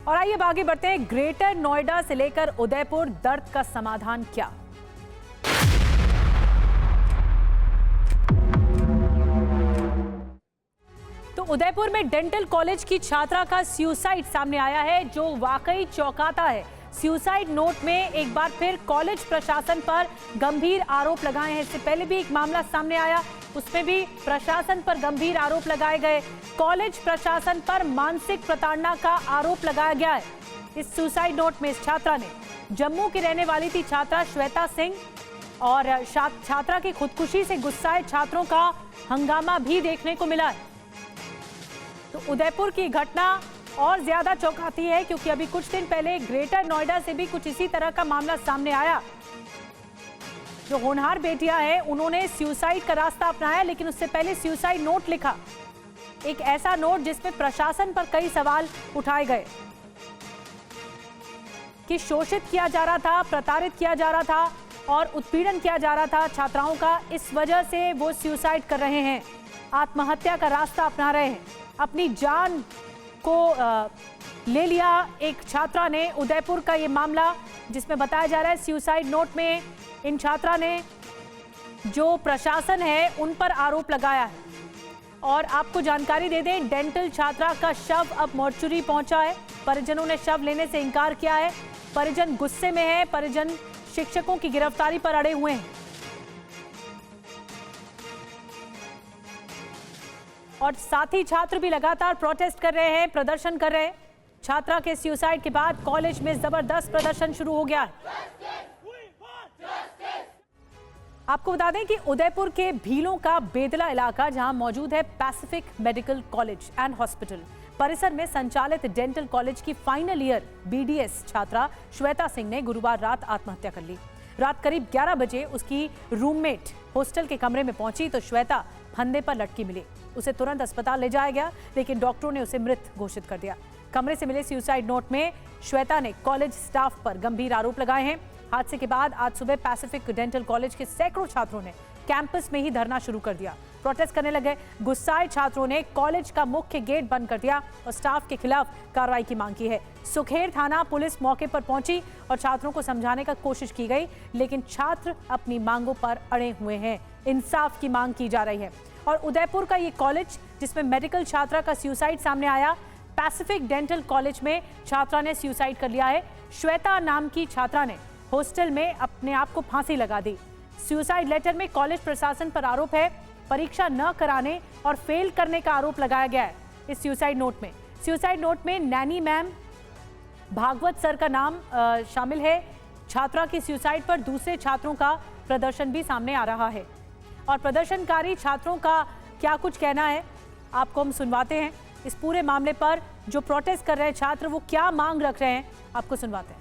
और आइए अब आगे बढ़ते हैं। ग्रेटर नोएडा से लेकर उदयपुर, दर्द का समाधान क्या? तो उदयपुर में डेंटल कॉलेज की छात्रा का सुसाइड सामने आया है, जो वाकई चौंकाता है। सुसाइड नोट में एक बार फिर कॉलेज प्रशासन पर गंभीर आरोप लगाए हैं। इससे पहले भी एक मामला सामने आया, उसमें भी प्रशासन पर गंभीर आरोप लगाए गए। कॉलेज प्रशासन पर मानसिक प्रताड़ना का आरोप लगाया गया है। इस सुसाइड नोट में इस छात्रा ने, जम्मू की रहने वाली थी छात्रा श्वेता सिंह, और छात्रा की खुदकुशी से गुस्साए छात्रों का हंगामा भी देखने को मिला है। तो उदयपुर की घटना और ज्यादा चौंकाती है, क्योंकि अभी कुछ दिन पहले ग्रेटर नोएडा से भी कुछ इसी तरह का मामला सामने आया। जो होनहार बेटियां हैं, उन्होंने सुसाइड का रास्ता अपनाया, लेकिन उससे पहले सुसाइड नोट लिखा। एक ऐसा नोट जिसमें प्रशासन पर कई सवाल उठाए गए कि शोषित किया जा रहा था, प्रताड़ित किया जा रहा था और उत्पीड़न किया जा रहा था छात्राओं का। इस वजह से वो सुसाइड कर रहे हैं, आत्महत्या का रास्ता अपना रहे हैं, अपनी जान को ले लिया। एक छात्रा ने, उदयपुर का ये मामला जिसमें बताया जा रहा है सुसाइड नोट में इन छात्रा ने जो प्रशासन है उन पर आरोप लगाया है। और आपको जानकारी दे दें, डेंटल छात्रा का शव अब मोर्चुरी पहुंचा है। परिजनों ने शव लेने से इनकार किया है। परिजन गुस्से में है, परिजन शिक्षकों की गिरफ्तारी पर अड़े हुए हैं। और साथ ही छात्र भी लगातार प्रोटेस्ट कर रहे हैं, प्रदर्शन कर रहे हैं। छात्रा के सुसाइड के बाद कॉलेज में जबरदस्त प्रदर्शन शुरू हो गया है। आपको बता दें कि उदयपुर के भीलों का बेदला इलाका, जहां मौजूद है Pacific medical college and hospital, परिसर में संचालित डेंटल कॉलेज की फाइनल ईयर बीडीएस छात्रा श्वेता सिंह ने गुरुवार रात आत्महत्या कर ली। रात करीब 11 बजे उसकी रूममेट हॉस्टल के कमरे में पहुंची तो श्वेता फंदे पर लटकी मिली। उसे तुरंत अस्पताल ले जाया गया, लेकिन डॉक्टरों ने उसे मृत घोषित कर दिया। कमरे से मिले सुसाइड नोट में श्वेता ने कॉलेज स्टाफ पर गंभीर आरोप लगाए हैं। हादसे के बाद आज सुबह पैसिफिक डेंटल कॉलेज के सैकड़ों छात्रों ने कैंपस में ही धरना शुरू कर दिया, प्रोटेस्ट करने लगे। गुस्साए छात्रों ने कॉलेज का मुख्य गेट बंद कर दिया और स्टाफ के खिलाफ कार्रवाई की मांग की है। सुखेर थाना पुलिस मौके पर पहुंची और छात्रों को समझाने का कोशिश की गई, लेकिन छात्र अपनी मांगों पर अड़े हुए हैं। इंसाफ की मांग की जा रही है। और उदयपुर का ये कॉलेज जिसमें मेडिकल छात्रा का सुसाइड सामने आया, पैसिफिक डेंटल कॉलेज में छात्रा ने सुसाइड कर लिया है। श्वेता नाम की छात्रा ने हॉस्टल में अपने आप को फांसी लगा दी। सुसाइड लेटर में कॉलेज प्रशासन पर आरोप है, परीक्षा न कराने और फेल करने का आरोप लगाया गया है। इस सुसाइड नोट में नैनी मैम, भागवत सर का नाम शामिल है। छात्रा की सुसाइड पर दूसरे छात्रों का प्रदर्शन भी सामने आ रहा है। और प्रदर्शनकारी छात्रों का क्या कुछ कहना है आपको हम सुनवाते हैं। इस पूरे मामले पर जो प्रोटेस्ट कर रहे हैं छात्र, वो क्या मांग रख रहे हैं, आपको सुनवाते हैं।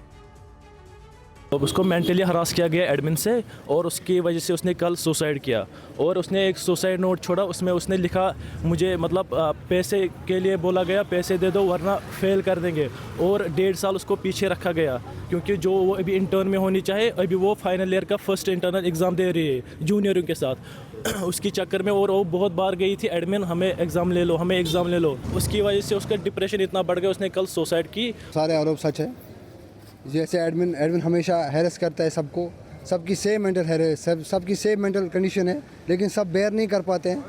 तो उसको मेंटली हरास किया गया एडमिन से, और उसकी वजह से उसने कल सुसाइड किया। और उसने एक सुसाइड नोट छोड़ा, उसमें उसने लिखा मुझे मतलब पैसे के लिए बोला गया, पैसे दे दो वरना फेल कर देंगे। और 1.5 साल उसको पीछे रखा गया, क्योंकि जो वो अभी इंटर्न में होनी चाहिए, अभी वो फाइनल ईयर का फर्स्ट इंटरनल एग्ज़ाम दे रही है जूनियरों के साथ। उसकी चक्कर में और वो बहुत बार गई थी एडमिन, हमें एग्ज़ाम ले लो, हमें एग्ज़ाम ले लो। उसकी वजह से उसका डिप्रेशन इतना बढ़ गया, उसने कल सुसाइड की। सारे आरोप सच है। जैसे एडमिन हमेशा हैरेस करता है सबको, सबकी सेम सबकी सेम मेंटल कंडीशन है, लेकिन सब बेयर नहीं कर पाते हैं।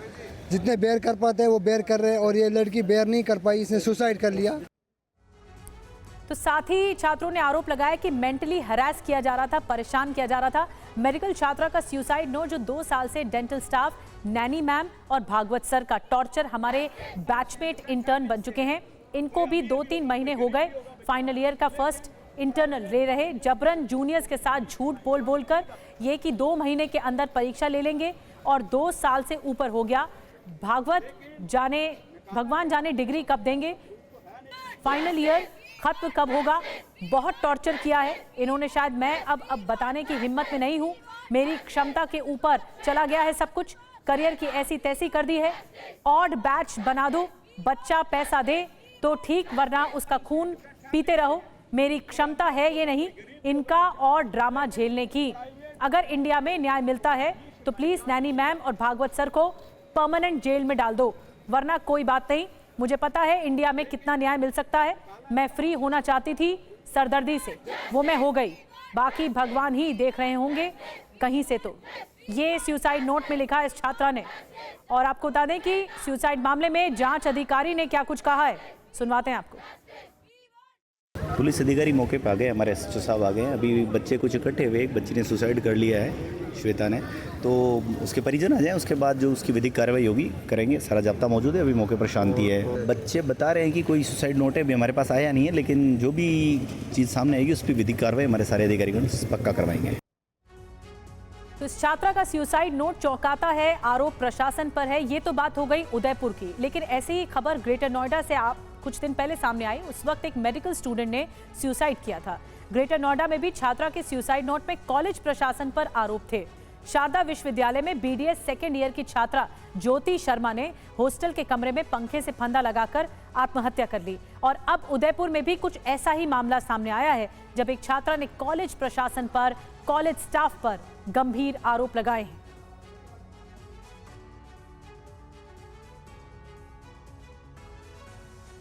जितने बेयर कर पाते हैं वो बेयर कर रहे हैं, और ये लड़की बेयर नहीं कर पाई, इसने सुसाइड कर लिया। तो साथ ही छात्रों ने आरोप लगाया कि मेंटली हरास किया जा रहा था, परेशान किया जा रहा था। मेडिकल छात्रा का सुसाइड नोट, जो 2 साल से डेंटल स्टाफ, नैनी मैम और भागवत सर का टॉर्चर, हमारे बैचमेट इंटर्न बन चुके हैं, इनको भी 2-3 महीने हो गए फाइनल ईयर का फर्स्ट इंटरनल ले रहे, जबरन जूनियर्स के साथ झूठ बोल कर ये कि 2 महीने के अंदर परीक्षा ले लेंगे, और 2 साल से ऊपर हो गया। भगवान जाने डिग्री कब देंगे, फाइनल ईयर खत्म कब होगा। बहुत टॉर्चर किया है इन्होंने। शायद मैं अब बताने की हिम्मत में नहीं हूँ, मेरी क्षमता के ऊपर चला गया है सब कुछ। करियर की ऐसी तैसी कर दी है। ऑड बैच बना दो, बच्चा पैसा दे तो ठीक, वरना उसका खून पीते रहो। मेरी क्षमता है ये नहीं इनका और ड्रामा झेलने की। अगर इंडिया में न्याय मिलता है तो प्लीज नैनी मैम और भागवत सर को परमानेंट जेल में डाल दो, वरना कोई बात नहीं, मुझे पता है इंडिया में कितना न्याय मिल सकता है। मैं फ्री होना चाहती थी सरदर्दी से, वो मैं हो गई, बाकी भगवान ही देख रहे होंगे कहीं से। तो ये सुसाइड नोट में लिखा है इस छात्रा ने। और आपको बता दें कि सुसाइड मामले में जांच अधिकारी ने क्या कुछ कहा है, सुनवाते हैं आपको। पुलिस अधिकारी मौके पर आ गए, हमारे एसएचओ साहब आ गए हैं। अभी बच्चे कुछ इकट्ठे हुए, एक बच्ची ने सुसाइड कर लिया है, श्वेता ने, तो उसके परिजन आ जाएं, उसके बाद जो उसकी विधिक कार्रवाई होगी करेंगे। सारा जाब्ता मौजूद है, अभी मौके पर शांति है। बच्चे बता रहे हैं कि कोई सुसाइड नोट है, अभी हमारे पास आया नहीं है, लेकिन जो भी चीज़ सामने आएगी उस पर विधिक कार्रवाई हमारे सारे अधिकारीगण पक्का करवाएंगे। तो इस छात्रा का सुसाइड नोट चौंकाता है, आरोप प्रशासन पर है। ये तो बात हो गई उदयपुर की, लेकिन ऐसी ही खबर ग्रेटर नोएडा से आप कुछ दिन पहले सामने आई। उस वक्त एक मेडिकल स्टूडेंट ने सुसाइड किया था। ग्रेटर नोएडा में भी छात्रा के सुसाइड नोट में कॉलेज प्रशासन पर आरोप थे। शारदा विश्वविद्यालय में बीडीएस सेकेंड ईयर की छात्रा ज्योति शर्मा ने हॉस्टल के कमरे में पंखे से फंदा लगाकर आत्महत्या कर ली। और अब उदयपुर में भी कुछ ऐसा ही मामला सामने आया है, जब एक छात्रा ने कॉलेज प्रशासन पर, कॉलेज स्टाफ पर गंभीर आरोप लगाए हैं।